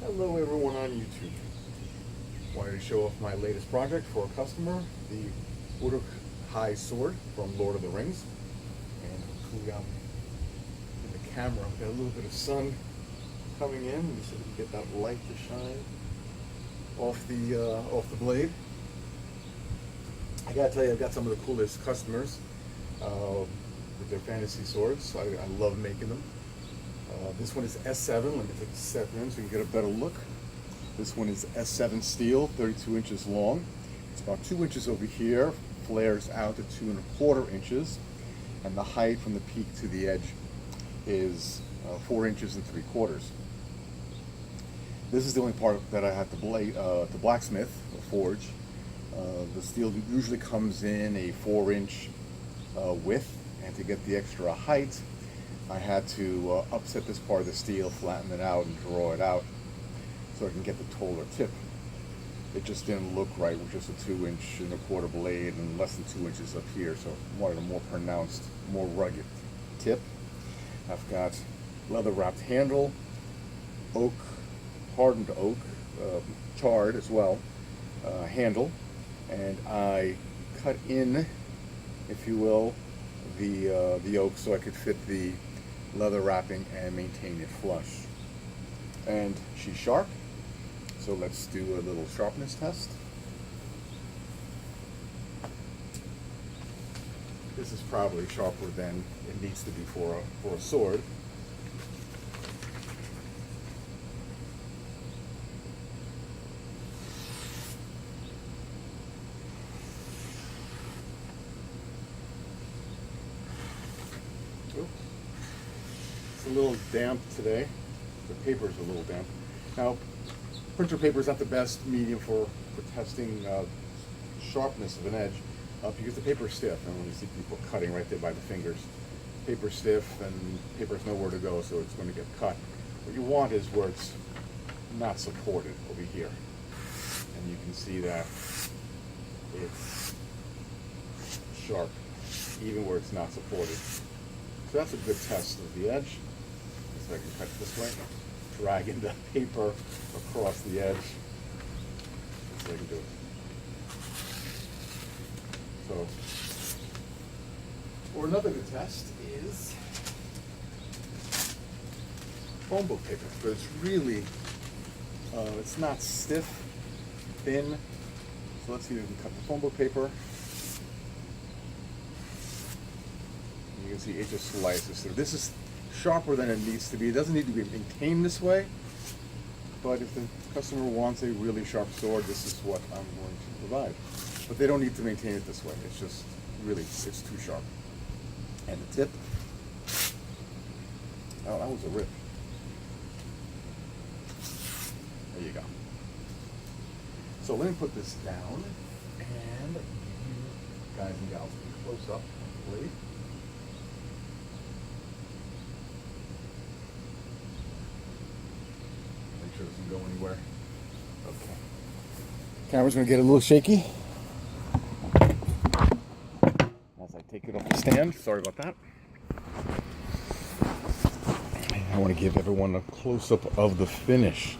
Hello everyone on YouTube. Wanted to show off my latest project for a customer, the Uruk Hai sword from Lord of the Rings. And hopefully in the camera, I've got a little bit of sun coming in, so we can get that light to shine off the blade. I gotta tell you, I've got some of the coolest customers with their fantasy swords. I love making them. This one is S7. Let me take a step in so you can get a better look. This one is S7 steel, 32 inches long. It's about 2 inches over here, flares out to 2¼ inches, and the height from the peak to the edge is 4 inches and 3/4. This is the only part that I have to blacksmith or forge. The steel usually comes in a 4-inch width, and to get the extra height, I had to upset this part of the steel, flatten it out, and draw it out so I can get the taller tip. It just didn't look right with just a 2-inch-and-a-quarter blade and less than 2 inches up here, so I wanted a more pronounced, more rugged tip. I've got leather-wrapped handle, oak, hardened oak, charred as well, handle, and I cut in, if you will, the oak so I could fit the leather wrapping and maintain it flush. And she's sharp, so let's do a little sharpness test. This is probably sharper than it needs to be for a sword. It's a little damp today. The paper is a little damp. Now, printer paper is not the best medium for testing sharpness of an edge because the paper is stiff, and when you see people cutting right there by the fingers, paper's stiff and paper's nowhere to go, so it's going to get cut. What you want is where it's not supported over here, and you can see that it's sharp even where it's not supported. So that's a good test of the edge. So I can cut it this way, dragging the paper across the edge. So I can do it. So, or another good test is phone book paper, but it's really, it's not stiff, thin. So let's see if we can cut the phone book paper. You can see it just slices through. This is sharper than it needs to be. It doesn't need to be maintained this way, but if the customer wants a really sharp sword, this is what I'm going to provide. But they don't need to maintain it this way. It's just really, it's too sharp. And the tip, oh, that was a rip. There you go. So let me put this down and you guys and gals can close up, please. Sure it doesn't go anywhere. Okay. Camera's going to get a little shaky as I take it off the stand. Sorry about that. I want to give everyone a close-up of the finish.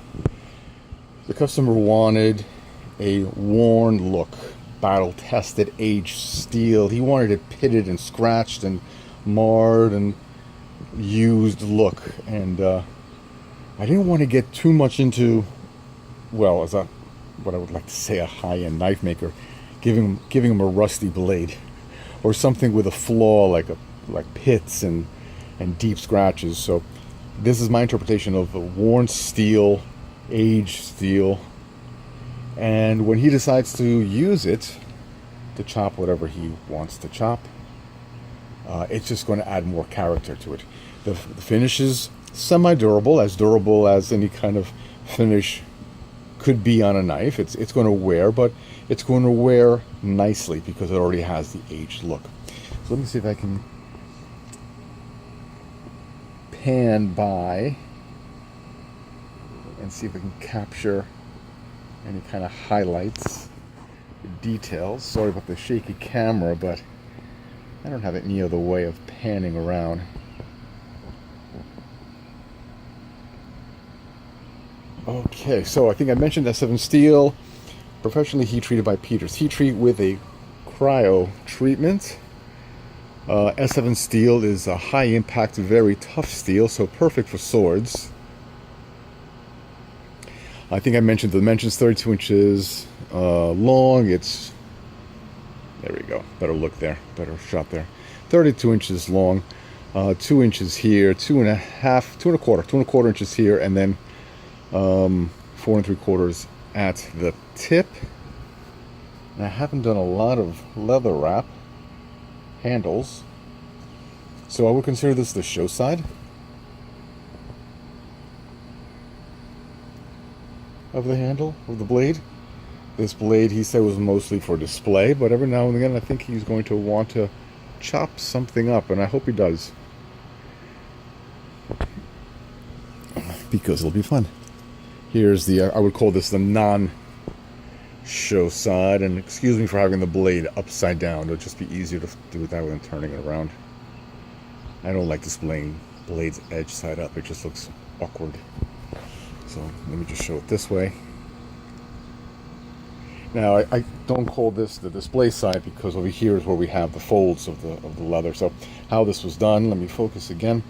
The customer wanted a worn look, battle-tested, aged steel. He wanted it pitted and scratched and marred and used look, and I didn't want to get too much into, well, as what I would like to say, a high-end knife maker, giving him a rusty blade, or something with a flaw like pits and deep scratches. So this is my interpretation of a worn steel, aged steel, and when he decides to use it to chop whatever he wants to chop, it's just going to add more character to it. The finish is semi-durable, as any kind of finish could be on a knife. It's going to wear, but it's going to wear nicely because it already has the aged look. So let me see if I can pan by and see if I can capture any kind of highlights, details. Sorry about the shaky camera, but I don't have any other way of panning around. Okay, so I think I mentioned S7 steel, professionally heat treated by Peters. Heat treat with a cryo treatment. S7 steel is a high impact, very tough steel, so perfect for swords. I think I mentioned the dimensions, 32 inches long. It's, there we go, better look there, better shot there. 32 inches long, 2 inches here, 2.25 inches here, and then 4 3/4 at the tip. And I haven't done a lot of leather wrap handles, so I would consider this the show side of the handle, of the blade. This blade, he said, was mostly for display, but every now and again I think he's going to want to chop something up, and I hope he does, because it'll be fun. Here's the, I would call this the non-show side, and excuse me for having the blade upside down. It'll just be easier to do it that way than turning it around. I don't like displaying blade's edge side up, it just looks awkward. So let me just show it this way. Now I don't call this the display side because over here is where we have the folds of the leather. So how this was done, let me focus again.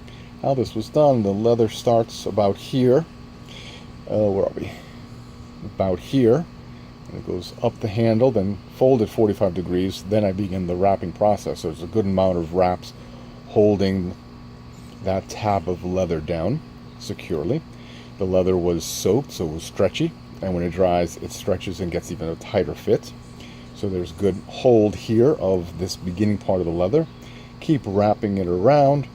How this was done, the leather starts about here. Where are we? About here. And it goes up the handle, then folded 45 degrees. Then I begin the wrapping process. So there's a good amount of wraps holding that tab of leather down securely. The leather was soaked, so it was stretchy, and when it dries, it stretches and gets even a tighter fit. So there's good hold here of this beginning part of the leather. Keep wrapping it around.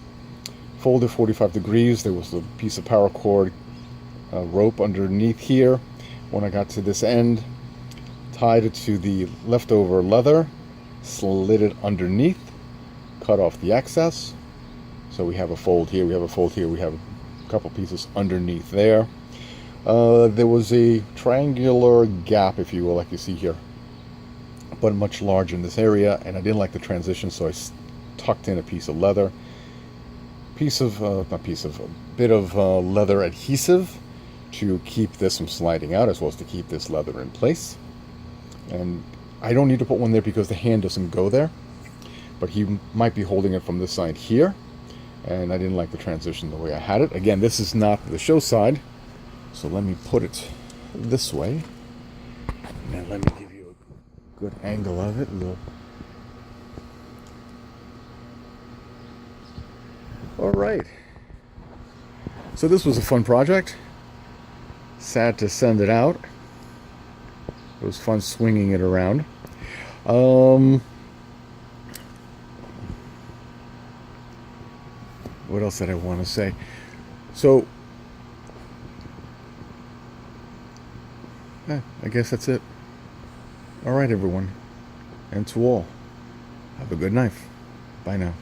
Fold it 45 degrees. There was a piece of paracord rope underneath here. When I got to this end, tied it to the leftover leather, slid it underneath, cut off the excess. So we have a fold here, we have a fold here, we have a couple pieces underneath there. There was a triangular gap, if you will, like you see here, but much larger in this area, and I didn't like the transition, so I tucked in a piece of leather, a bit of leather adhesive to keep this from sliding out, as well as to keep this leather in place. And I don't need to put one there because the hand doesn't go there, but he might be holding it from this side here, and I didn't like the transition the way I had it. Again, this is not the show side, so let me put it this way. Now let me give you a good angle of it. All right. So this was a fun project. Sad to send it out. It was fun swinging it around. What else did I want to say? So, I guess that's it. All right, everyone. And to all, have a good night. Bye now.